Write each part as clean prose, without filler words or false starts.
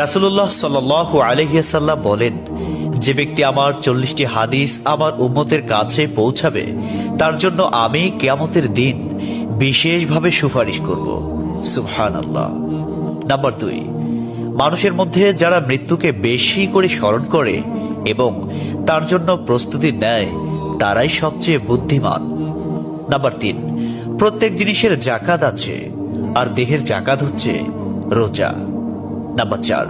রাসূলুল্লাহ সাল্লাল্লাহু আলাইহি ওয়াসাল্লাম বলেন, যে ব্যক্তি আমার 40টি হাদিস আমার উম্মতের কাছে পৌঁছাবে তার জন্য আমি কিয়ামতের দিন বিশেষভাবে সুপারিশ করব। সুবহানাল্লাহ। নাম্বার 2, মানুষের মধ্যে যারা মৃত্যুকে বেশি করে স্মরণ করে এবং তার জন্য প্রস্তুতি নেয় তারাই সবচেয়ে বুদ্ধিমান। নাম্বার 3, প্রত্যেক জিনিসের জাকাত আছে, আর দেহের জাকাত হচ্ছে রোজা। নাম্বার 4,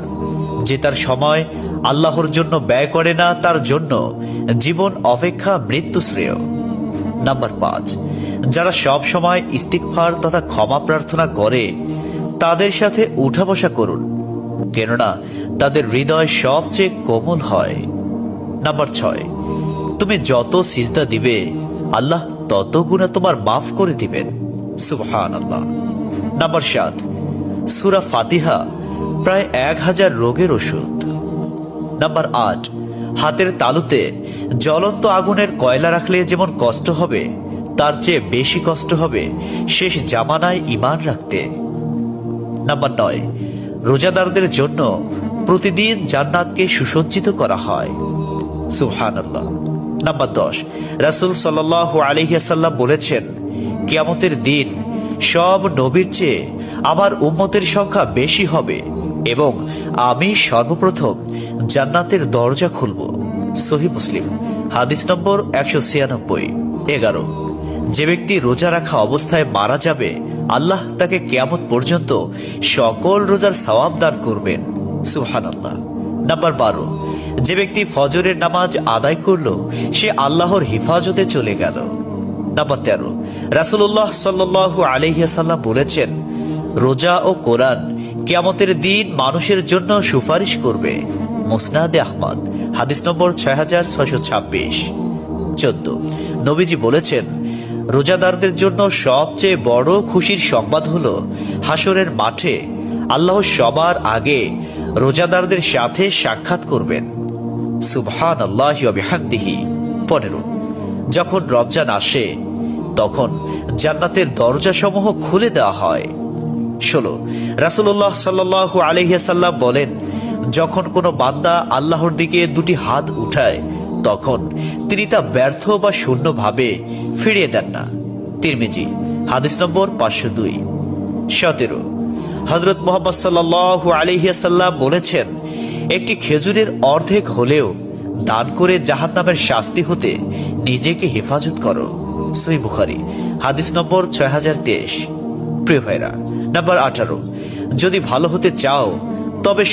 যে তার সময় আল্লাহর জন্য ব্যয় করে না তার জন্য জীবন অপেক্ষা মৃত্যু শ্রেয়। নাম্বার 5, যারা সব সময় ইস্তিগফার তথা ক্ষমা প্রার্থনা করে তাদের সাথে উঠা বসা করুন, কেননা তাদের হৃদয় সবচেয়ে কোমল হয়। নাম্বার 6, তুমি যত সিজদা দিবে আল্লাহ তত গুণা তোমার মাফ করে দিবেন। সুবহানাল্লাহ। নাম্বার 7, সূরা ফাতিহা প্রায় 1000 রোগের ওষুধ। নাম্বার 8, হাতের তালুতে জ্বলন্ত আগুনের কয়লা রাখলে যেমন কষ্ট হবে তার চেয়ে বেশি কষ্ট হবে শেষ জামানায় ঈমান রাখতে। নাম্বার 9, রোজাদারদের জন্য প্রতিদিন জান্নাতকে সুসজ্জিত করা হয়। সুবহানাল্লাহ। নাম্বার 10, রাসূল সাল্লাল্লাহু আলাইহি ওয়াসাল্লাম বলেছেন, কিয়ামতের দিন সব নবীর চেয়ে আমার উম্মতের সংখ্যা বেশি হবে এবং আমি সর্বপ্রথম জান্নাতের দরজা খুলব। সহিহ মুসলিম, হাদিস নম্বর 196। 11, যে ব্যক্তি রোজা রাখা অবস্থায় মারা যাবে আল্লাহ তাকে কিয়ামত পর্যন্ত সকল রোজার সওয়াব দান করবেন। সুবহানাল্লাহ। নাম্বার 12, যে ব্যক্তি ফজরের নামাজ আদায় করলো সে আল্লাহর হিফাজতে চলে গেল। নাম্বার 13, রাসূলুল্লাহ সাল্লাল্লাহু আলাইহি ওয়াসাল্লাম বলেছেন, রোজা ও কোরআন কিয়ামতের দিন মানুষের জন্য সুপারিশ করবে। মুসনাদে আহমদ, হাদিস নম্বর 6626। 14, নবীজি বলেছেন, রোজাদারদের জন্য সবচেয়ে বড় খুশির সংবাদ হলো হাসরের মাঠে আল্লাহ সবার আগে রোজাদারদের সাথে সাক্ষাৎ করবেন। সুবহানাল্লাহি ওয়া বিহামদিহি। 15, যখন রমজান আসে তখন জান্নাতের দরজাসমূহ খুলে দেওয়া হয়। 16, রাসূলুল্লাহ সাল্লাল্লাহু আলাইহি ওয়াসাল্লাম বলেন, যখন কোনো বান্দা আল্লাহর দিকে দুটি হাত উঠায় তখন তিনি তা ব্যর্থ বা শূন্যভাবে ফিরিয়ে দেন না। তিরমিজি, হাদিস নম্বর 502। 17, হযরত মুহাম্মদ সাল্লাল্লাহু আলাইহি ওয়াসাল্লাম বলেছেন, একটি খেজুরের অর্ধেক হলেও দান করে জাহান্নামের শাস্তি হতে নিজেকে হেফাজত করো। সহিহ বুখারী, হাদিস নম্বর 6023। প্রিয় ভাইরা, নাম্বার 18, যদি ভালো হতে চাও তবে